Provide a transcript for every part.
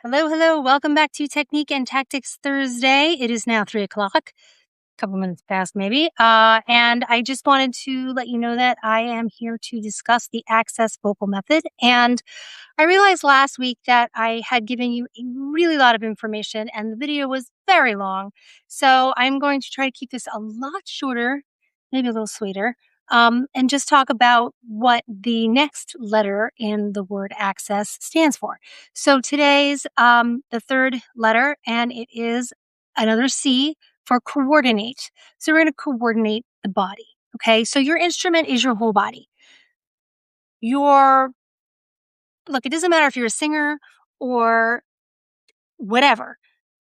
Hello, hello. Welcome back to Technique and Tactics Thursday. It is now 3:00, a couple minutes past maybe. And I just wanted to let you know that I am here to discuss the Access Vocal Method. And I realized last week that I had given you a really lot of information and the video was very long. So I'm going to try to keep this a lot shorter, maybe a little sweeter, and just talk about what the next letter in the word access stands for. So today's the third letter, and it is another C for coordinate. So we're going to coordinate the body. Okay. So your instrument is your whole body. Your Look, it doesn't matter if you're a singer or whatever.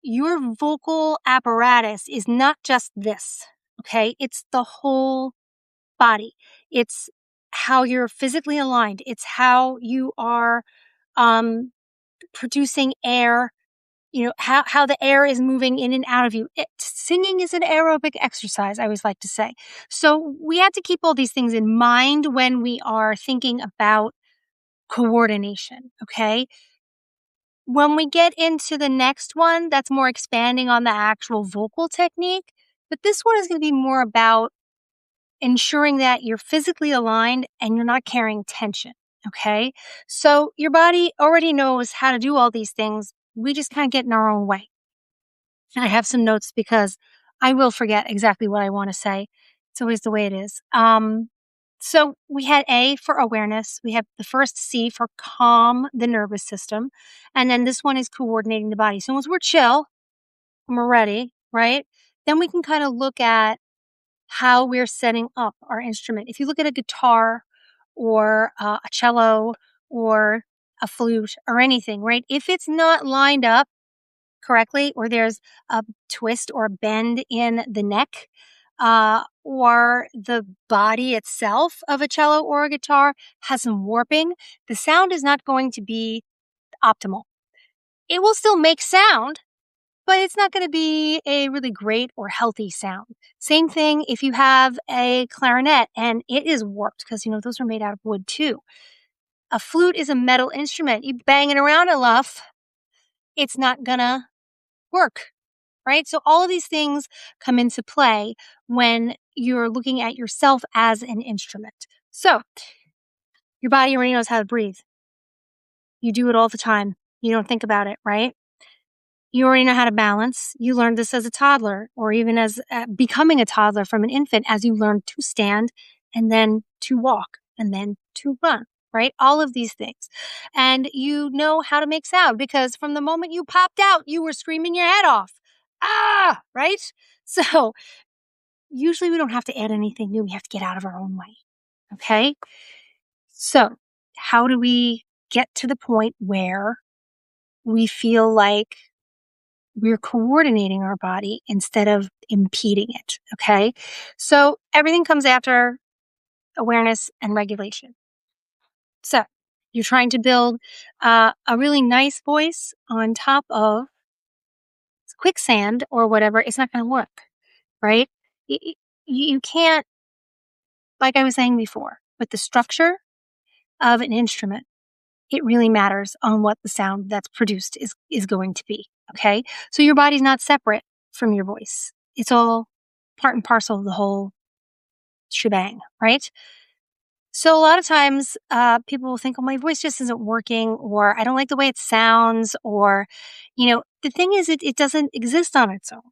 Your vocal apparatus is not just this, okay? It's the whole body. It's how you're physically aligned. It's how you are producing air, how the air is moving in and out of you. Singing is an aerobic exercise, I always like to say. So we have to keep all these things in mind when we are thinking about coordination, okay? When we get into the next one, that's more expanding on the actual vocal technique. But this one is going to be more about ensuring that you're physically aligned and you're not carrying tension. Okay. So your body already knows how to do all these things. We just kind of get in our own way. And I have some notes because I will forget exactly what I want to say. It's always the way it is. So we had A for awareness. We have the first C for calm the nervous system. And then this one is coordinating the body. So once we're chill and we're ready, right? Then we can kind of look at how we're setting up our instrument. If you look at a guitar or a cello or a flute or anything, right? If it's not lined up correctly, or there's a twist or a bend in the neck, or the body itself of a cello or a guitar has some warping, the sound is not going to be optimal. It will still make sound, but it's not going to be a really great or healthy sound. Same thing if you have a clarinet and it is warped, because those are made out of wood too. A flute is a metal instrument. You bang it around enough, it's not gonna work. Right? So all of these things come into play when you're looking at yourself as an instrument. So your body already knows how to breathe. You do it all the time. You don't think about it, right? You already know how to balance. You learned this as a toddler, or even as becoming a toddler from an infant, as you learn to stand and then to walk and then to run, right? All of these things. And you know how to make sound because from the moment you popped out, you were screaming your head off. Right? So usually we don't have to add anything new. We have to get out of our own way. Okay. So how do we get to the point where we feel like we're coordinating our body instead of impeding it? Okay. So everything comes after awareness and regulation. So you're trying to build a really nice voice on top of quicksand or whatever. It's not going to work, right? You can't, like I was saying before, with the structure of an instrument, it really matters on what the sound that's produced is going to be. Okay. So your body's not separate from your voice. It's all part and parcel of the whole shebang, right? So a lot of times, people will think, oh, my voice just isn't working, or I don't like the way it sounds, or, the thing is, it doesn't exist on its own,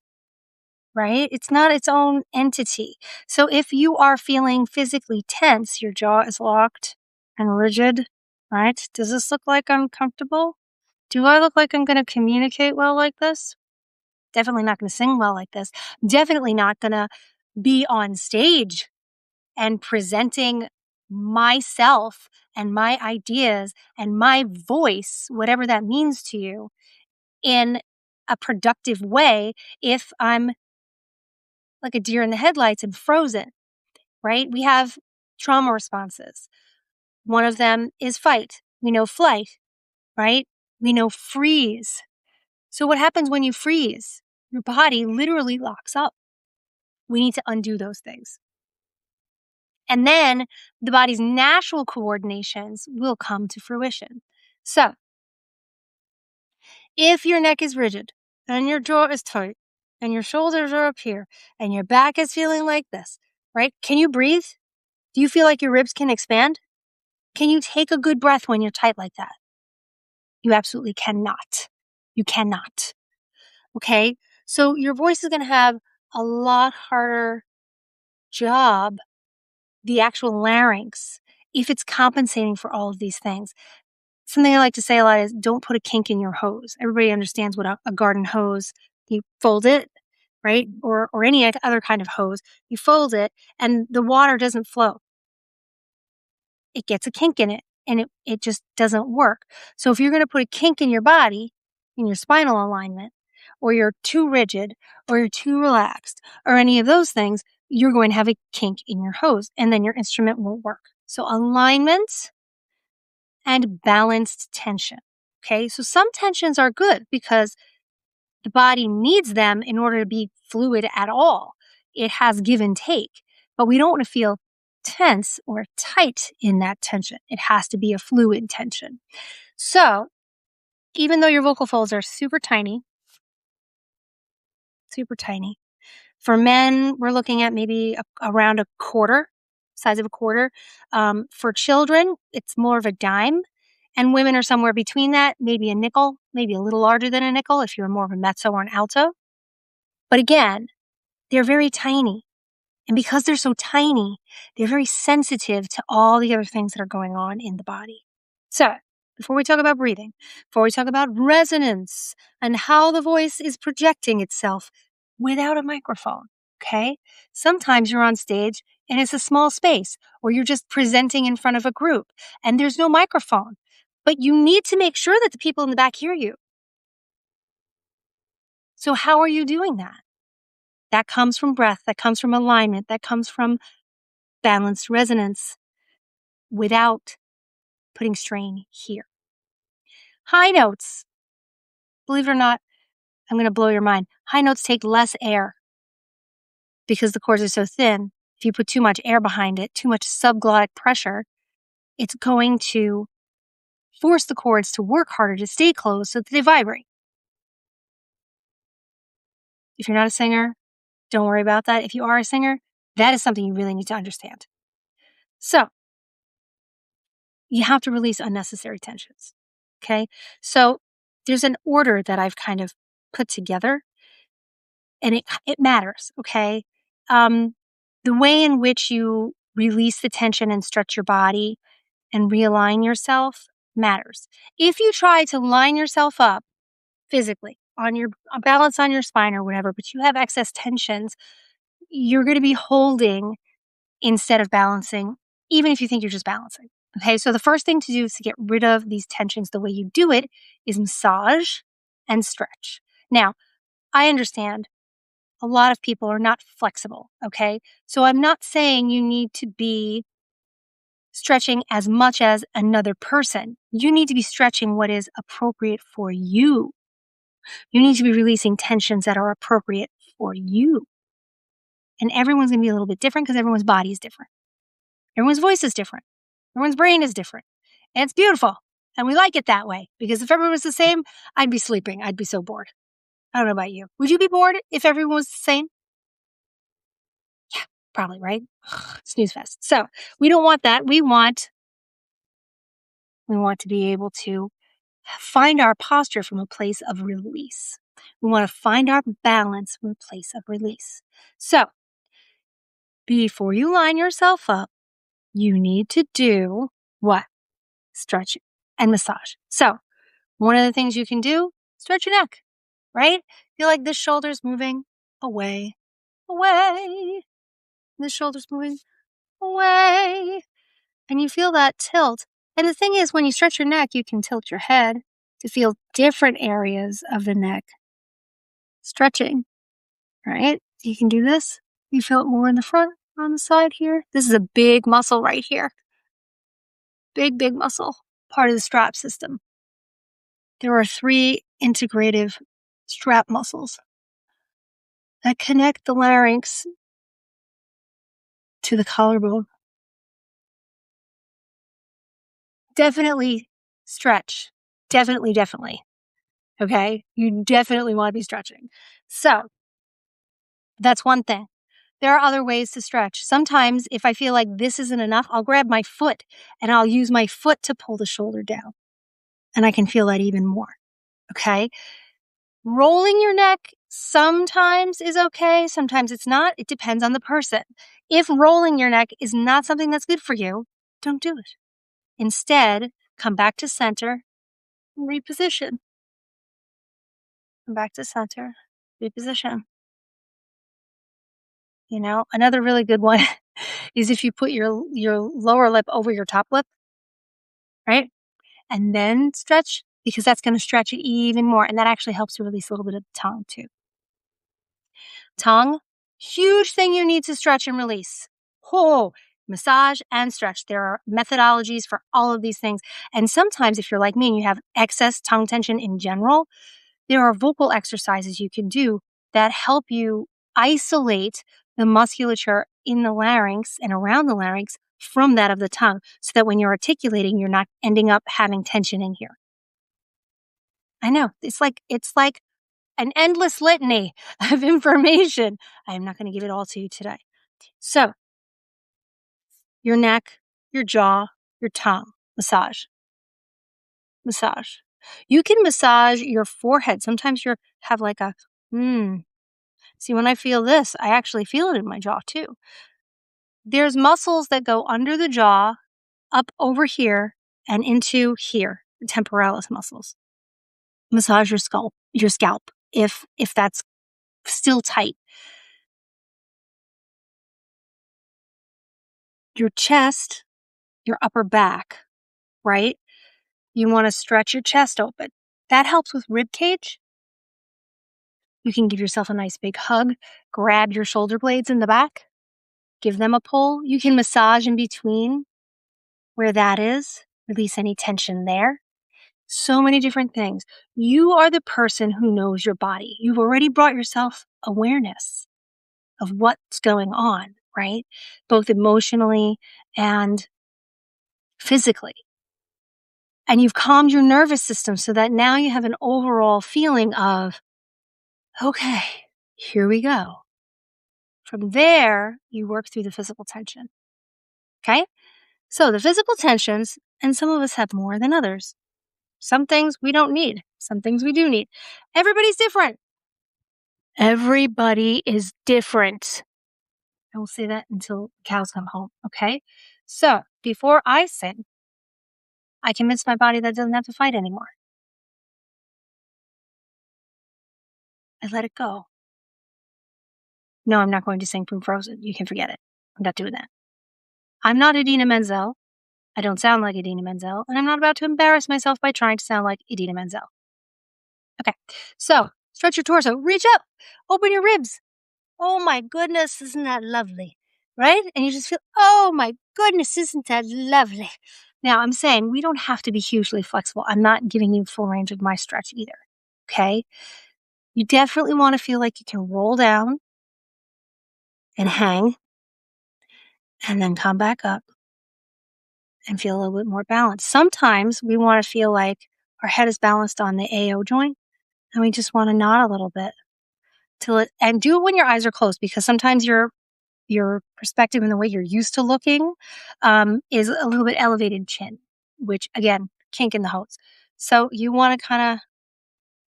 right? It's not its own entity. So if you are feeling physically tense, your jaw is locked and rigid, right? Does this look like I'm comfortable? Do I look like I'm going to communicate well like this? Definitely not going to sing well like this. Definitely not going to be on stage and presenting myself and my ideas and my voice, whatever that means to you, in a productive way if I'm like a deer in the headlights and frozen, right? We have trauma responses. One of them is fight. We know flight, right? We know freeze. So what happens when you freeze? Your body literally locks up. We need to undo those things. And then the body's natural coordinations will come to fruition. So If your neck is rigid and your jaw is tight and your shoulders are up here and your back is feeling like this, right? Can you breathe? Do you feel like your ribs can expand? Can you take a good breath when you're tight like that? You absolutely cannot. You cannot. Okay? So your voice is going to have a lot harder job, the actual larynx, if it's compensating for all of these things. Something I like to say a lot is don't put a kink in your hose. Everybody understands what a garden hose, you fold it, right? Or any other kind of hose. You fold it and the water doesn't flow. It gets a kink in it and it just doesn't work. So if you're going to put a kink in your body, in your spinal alignment, or you're too rigid, or you're too relaxed, or any of those things, you're going to have a kink in your hose and then your instrument won't work. So alignment and balanced tension. Okay. So some tensions are good because the body needs them in order to be fluid at all. It has give and take, but we don't want to feel tense or tight in that tension. It has to be a fluid tension. So even though your vocal folds are super tiny, for men, we're looking at maybe around a quarter, size of a quarter. For children, it's more of a dime. And women are somewhere between that, maybe a nickel, maybe a little larger than a nickel if you're more of a mezzo or an alto. But again, they're very tiny. And because they're so tiny, they're very sensitive to all the other things that are going on in the body. So, before we talk about breathing, before we talk about resonance and how the voice is projecting itself without a microphone, okay? Sometimes you're on stage and it's a small space, or you're just presenting in front of a group and there's no microphone. But you need to make sure that the people in the back hear you. So, how are you doing that? That comes from breath, that comes from alignment, that comes from balanced resonance without putting strain here. High notes, believe it or not, I'm going to blow your mind. High notes take less air because the cords are so thin. If you put too much air behind it, too much subglottic pressure, it's going to force the cords to work harder to stay closed so that they vibrate. If you're not a singer, don't worry about that. If you are a singer, that is something you really need to understand. So, you have to release unnecessary tensions. Okay? So, there's an order that I've kind of put together, and it matters. Okay? The way in which you release the tension and stretch your body and realign yourself matters. If you try to line yourself up physically on your balance on your spine or whatever, but you have excess tensions, you're going to be holding instead of balancing, even if you think you're just balancing. Okay, so the first thing to do is to get rid of these tensions. The way you do it is massage and stretch. Now, I understand a lot of people are not flexible. Okay, so I'm not saying you need to be stretching as much as another person. You need to be stretching what is appropriate for you. You need to be releasing tensions that are appropriate for you. And everyone's going to be a little bit different because everyone's body is different. Everyone's voice is different. Everyone's brain is different. And it's beautiful. And we like it that way because if everyone was the same, I'd be sleeping. I'd be so bored. I don't know about you. Would you be bored if everyone was the same? Yeah, probably, right? Snooze fest. So we don't want that. We want to be able to find our posture from a place of release. We want to find our balance from a place of release. So before you line yourself up, you need to do what? Stretch and massage. So one of the things you can do, stretch your neck, right? Feel like the shoulder's moving away. The shoulder's moving away. And you feel that tilt. And the thing is, when you stretch your neck, you can tilt your head to feel different areas of the neck stretching, right? You can do this. You feel it more in the front, on the side here. This is a big muscle right here. Big muscle, part of the strap system. There are 3 integrative strap muscles that connect the larynx to the collarbone. Definitely stretch. Definitely. Okay. You definitely want to be stretching. So that's one thing. There are other ways to stretch. Sometimes if I feel like this isn't enough, I'll grab my foot and I'll use my foot to pull the shoulder down. And I can feel that even more. Okay. Rolling your neck sometimes is okay. Sometimes it's not. It depends on the person. If rolling your neck is not something that's good for you, don't do it. Instead, come back to center and reposition. Come back to center, reposition. Another really good one is if you put your lower lip over your top lip, right? And then stretch, because that's going to stretch it even more. And that actually helps to release a little bit of the tongue too. Tongue, huge thing you need to stretch and release. Massage and stretch. There are methodologies for all of these things. And sometimes if you're like me and you have excess tongue tension in general, there are vocal exercises you can do that help you isolate the musculature in the larynx and around the larynx from that of the tongue, so that when you're articulating, you're not ending up having tension in here. I know. It's like an endless litany of information. I am not going to give it all to you today. So, your neck, your jaw, your tongue, massage. Massage. You can massage your forehead. Sometimes you have like a, see, when I feel this, I actually feel it in my jaw too. There's muscles that go under the jaw, up over here, and into here, the temporalis muscles. Massage your scalp if that's still tight. Your chest, your upper back, right? You want to stretch your chest open. That helps with rib cage. You can give yourself a nice big hug, grab your shoulder blades in the back, give them a pull. You can massage in between where that is, release any tension there. So many different things. You are the person who knows your body. You've already brought yourself awareness of what's going on, right? Both emotionally and physically. And you've calmed your nervous system so that now you have an overall feeling of, okay, here we go. From there, you work through the physical tension. Okay? So the physical tensions, and some of us have more than others. Some things we don't need. Some things we do need. Everybody's different. Everybody is different. I will say that until cows come home. Okay? So before I sing, I convince my body that it doesn't have to fight anymore. I let it go. No, I'm not going to sing from Frozen. You can forget it. I'm not doing that. I'm not Idina Menzel. I don't sound like Idina Menzel, and I'm not about to embarrass myself by trying to sound like Idina Menzel. Okay, so stretch your torso, reach up, open your ribs. Oh my goodness, isn't that lovely? Right? And you just feel, oh my goodness, isn't that lovely? Now, I'm saying we don't have to be hugely flexible. I'm not giving you full range of my stretch either. Okay? You definitely want to feel like you can roll down and hang and then come back up and feel a little bit more balanced. Sometimes we want to feel like our head is balanced on the AO joint and we just want to nod a little bit and do it when your eyes are closed, because sometimes your perspective and the way you're used to looking is a little bit elevated chin, which again, kink in the hose. So you want to kind of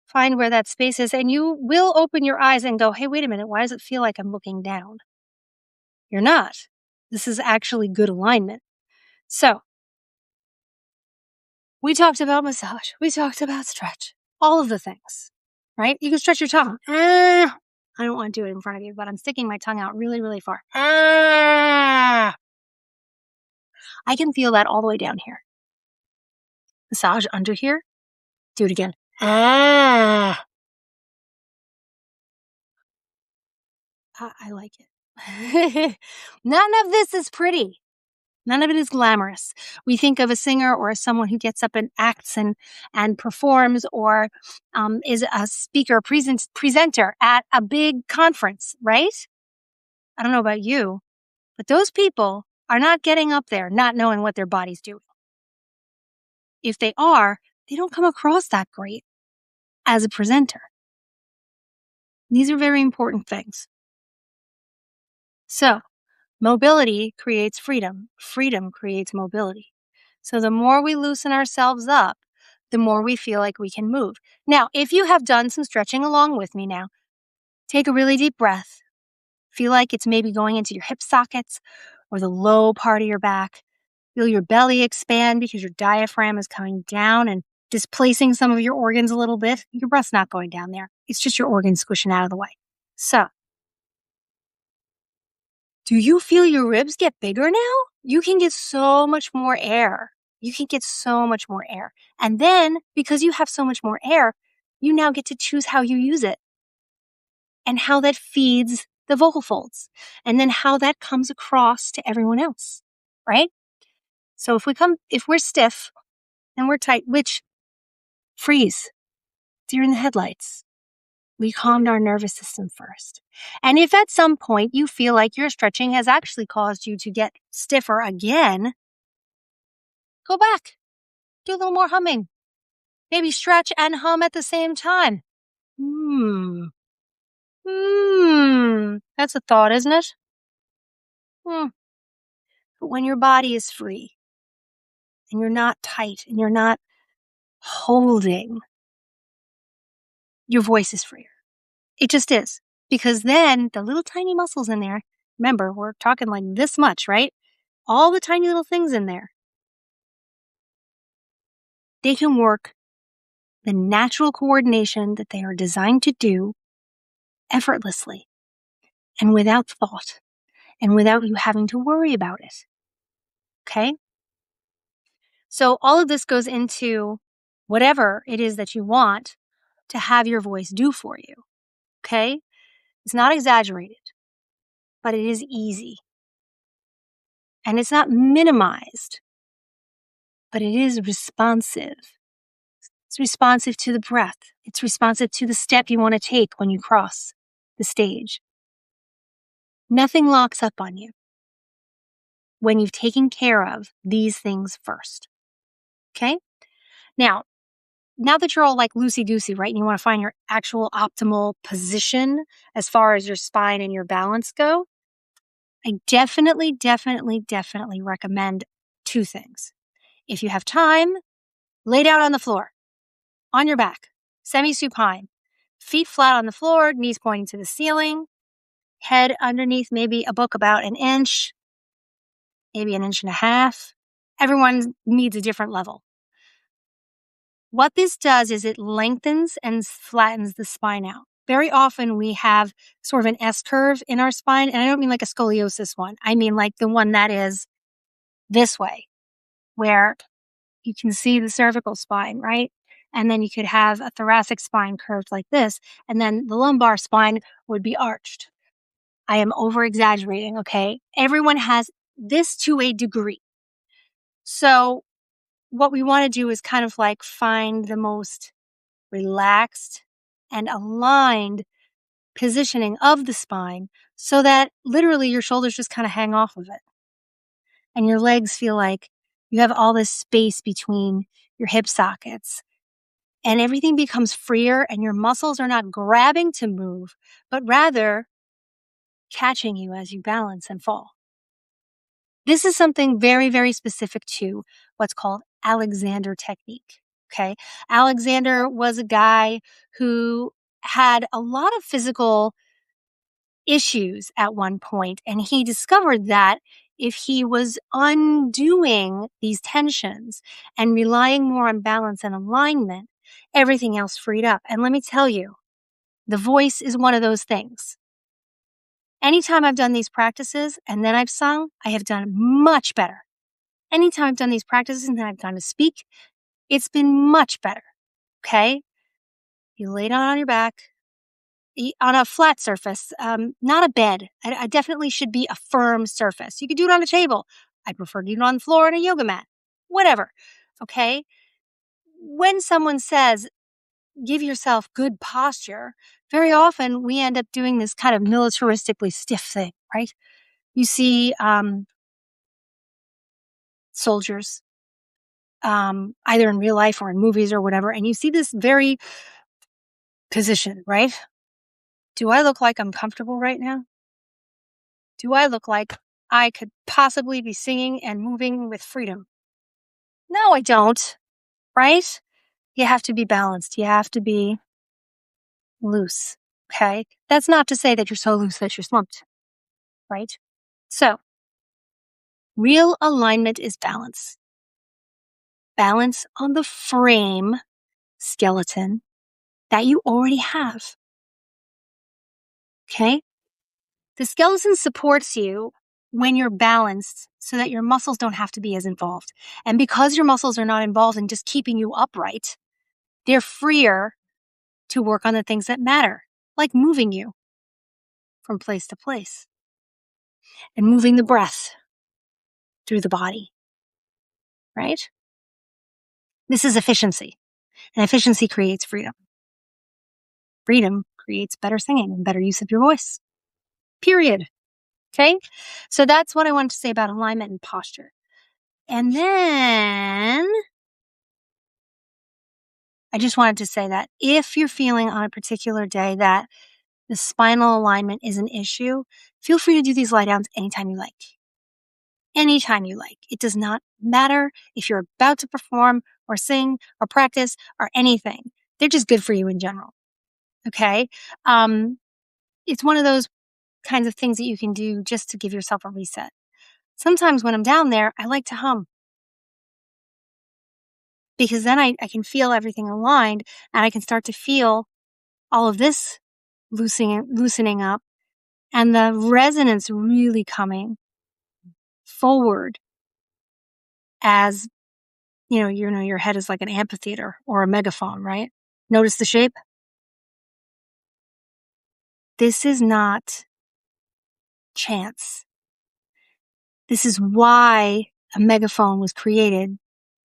find where that space is, and you will open your eyes and go, hey, wait a minute, why does it feel like I'm looking down? You're not. This is actually good alignment. So we talked about massage. We talked about stretch. All of the things, right? You can stretch your tongue. I don't want to do it in front of you, but I'm sticking my tongue out really, really far. I can feel that all the way down here. Massage under here. Do it again. I like it. None of this is pretty. None of it is glamorous. We think of a singer or someone who gets up and acts and performs, or is a speaker, presenter at a big conference, right? I don't know about you, but those people are not getting up there not knowing what their body's doing. If they are, they don't come across that great. as a presenter. These are very important things. So, mobility creates freedom. Freedom creates mobility. So the more we loosen ourselves up, the more we feel like we can move. Now, if you have done some stretching along with me now, take a really deep breath. Feel like it's maybe going into your hip sockets or the low part of your back. Feel your belly expand because your diaphragm is coming down and displacing some of your organs a little bit. Your breath's not going down there. It's just your organs squishing out of the way. So, do you feel your ribs get bigger now? You can get so much more air. You can get so much more air. And then, because you have so much more air, you now get to choose how you use it and how that feeds the vocal folds and then how that comes across to everyone else, right? So if we're stiff and we're tight, which freeze, deer in the headlights. We calmed our nervous system first. And if at some point you feel like your stretching has actually caused you to get stiffer again, go back. Do a little more humming. Maybe stretch and hum at the same time. That's a thought, isn't it? But when your body is free and you're not tight and you're not holding, your voice is freer. It just is. Because then the little tiny muscles in there, remember, we're talking like this much, right? All the tiny little things in there, they can work the natural coordination that they are designed to do effortlessly and without thought and without you having to worry about it. Okay? So all of this goes into whatever it is that you want to have your voice do for you. Okay? It's not exaggerated, but it is easy. And it's not minimized, but it is responsive. It's responsive to the breath. It's responsive to the step you want to take when you cross the stage. Nothing locks up on you when you've taken care of these things first. Okay? Now that you're all like loosey-goosey, right, and you want to find your actual optimal position as far as your spine and your balance go, I definitely recommend two things. If you have time, lay down on the floor, on your back, semi-supine, feet flat on the floor, knees pointing to the ceiling, head underneath maybe a book about an inch, maybe an inch and a half. Everyone needs a different level. What this does is it lengthens and flattens the spine out. Very often we have sort of an S curve in our spine, and I don't mean like a scoliosis one. I mean like the one that is this way, where you can see the cervical spine, right? And then you could have a thoracic spine curved like this, and then the lumbar spine would be arched. I am over exaggerating, okay? Everyone has this to a degree. So what we want to do is kind of like find the most relaxed and aligned positioning of the spine so that literally your shoulders just kind of hang off of it. And your legs feel like you have all this space between your hip sockets. And everything becomes freer and your muscles are not grabbing to move, but rather catching you as you balance and fall. This is something very, very specific to what's called Alexander technique. Okay. Alexander was a guy who had a lot of physical issues at one point, and he discovered that if he was undoing these tensions and relying more on balance and alignment, everything else freed up. And let me tell you, the voice is one of those things. Anytime I've done these practices and then I've sung, I have done much better. Anytime I've done these practices and then I've gone to speak, it's been much better. Okay? You lay down on your back, on a flat surface, not a bed. I definitely should be a firm surface. You could do it on a table. I prefer to do it on the floor on a yoga mat. Whatever. Okay? When someone says, give yourself good posture, very often we end up doing this kind of militaristically stiff thing, right? You see soldiers, either in real life or in movies or whatever, and you see this very position, right? Do I look like I'm comfortable right now? Do I look like I could possibly be singing and moving with freedom? No, I don't, right? You have to be balanced. You have to be loose. Okay. That's not to say that you're so loose that you're slumped, right? So, real alignment is balance. Balance on the frame skeleton that you already have. Okay. The skeleton supports you when you're balanced so that your muscles don't have to be as involved. And because your muscles are not involved in just keeping you upright, they're freer to work on the things that matter, like moving you from place to place and moving the breath through the body, right? This is efficiency, and efficiency creates freedom. Freedom creates better singing and better use of your voice, period. Okay? So that's what I wanted to say about alignment and posture. And then I just wanted to say that if you're feeling on a particular day that the spinal alignment is an issue, feel free to do these lie downs anytime you like. Anytime you like. It does not matter if you're about to perform or sing or practice or anything. They're just good for you in general. Okay? It's one of those kinds of things that you can do just to give yourself a reset. Sometimes when I'm down there, I like to hum because then I can feel everything aligned and I can start to feel all of this loosening up and the resonance really coming forward as, your head is like an amphitheater or a megaphone, right? Notice the shape? This is not chance. This is why a megaphone was created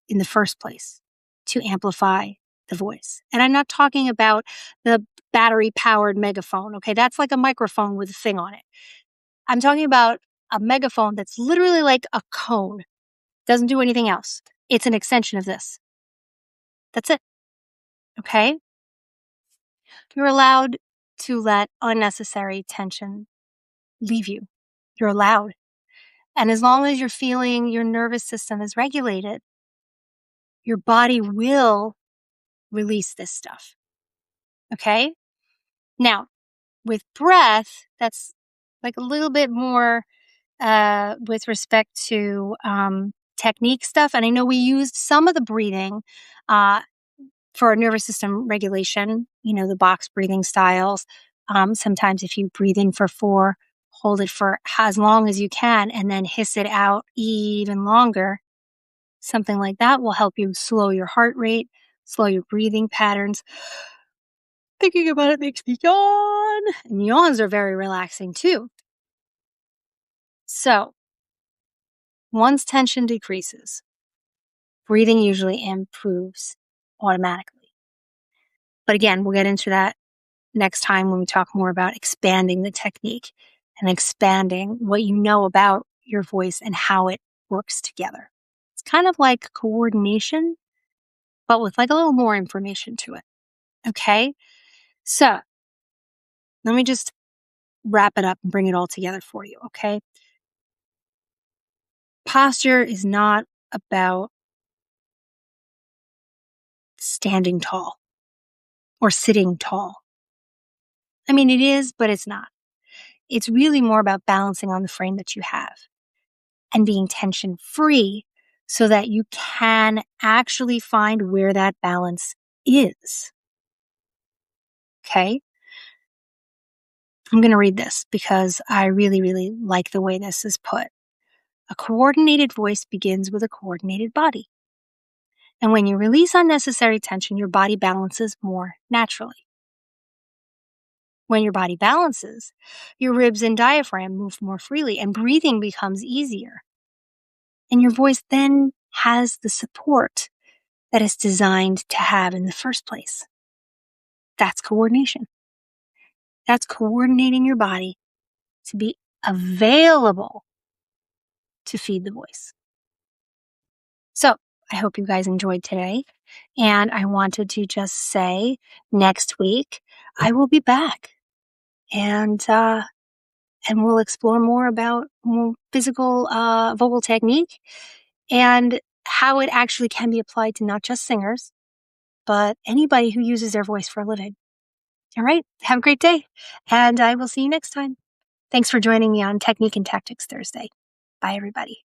in the first place, to amplify the voice. And I'm not talking about the battery powered megaphone. Okay. That's like a microphone with a thing on it. I'm talking about a megaphone that's literally like a cone. Doesn't do anything else. It's an extension of this. That's it. Okay. You're allowed to let unnecessary tension leave you. You're allowed. And as long as you're feeling your nervous system is regulated, your body will release this stuff. Okay. Now, with breath, that's like a little bit more with respect to technique stuff. And I know we used some of the breathing for nervous system regulation, the box breathing styles. Sometimes if you breathe in for 4, hold it for as long as you can, and then hiss it out even longer. Something like that will help you slow your heart rate, slow your breathing patterns. Thinking about it makes me yawn. And yawns are very relaxing too. So, once tension decreases, breathing usually improves automatically. But again, we'll get into that next time when we talk more about expanding the technique and expanding what you know about your voice and how it works together. It's kind of like coordination, but with like a little more information to it. Okay? So, let me just wrap it up and bring it all together for you. Okay? Posture is not about standing tall or sitting tall. I mean, it is, but it's not. It's really more about balancing on the frame that you have and being tension free so that you can actually find where that balance is. Okay? I'm going to read this because I really, really like the way this is put. A coordinated voice begins with a coordinated body. And when you release unnecessary tension, your body balances more naturally. When your body balances, your ribs and diaphragm move more freely and breathing becomes easier. And your voice then has the support that it's designed to have in the first place. That's coordination. That's coordinating your body to be available to feed the voice. So I hope you guys enjoyed today. And I wanted to just say next week I will be back and and we'll explore more about more physical vocal technique and how it actually can be applied to not just singers, but anybody who uses their voice for a living. All right. Have a great day. And I will see you next time. Thanks for joining me on Technique and Tactics Thursday. Bye, everybody.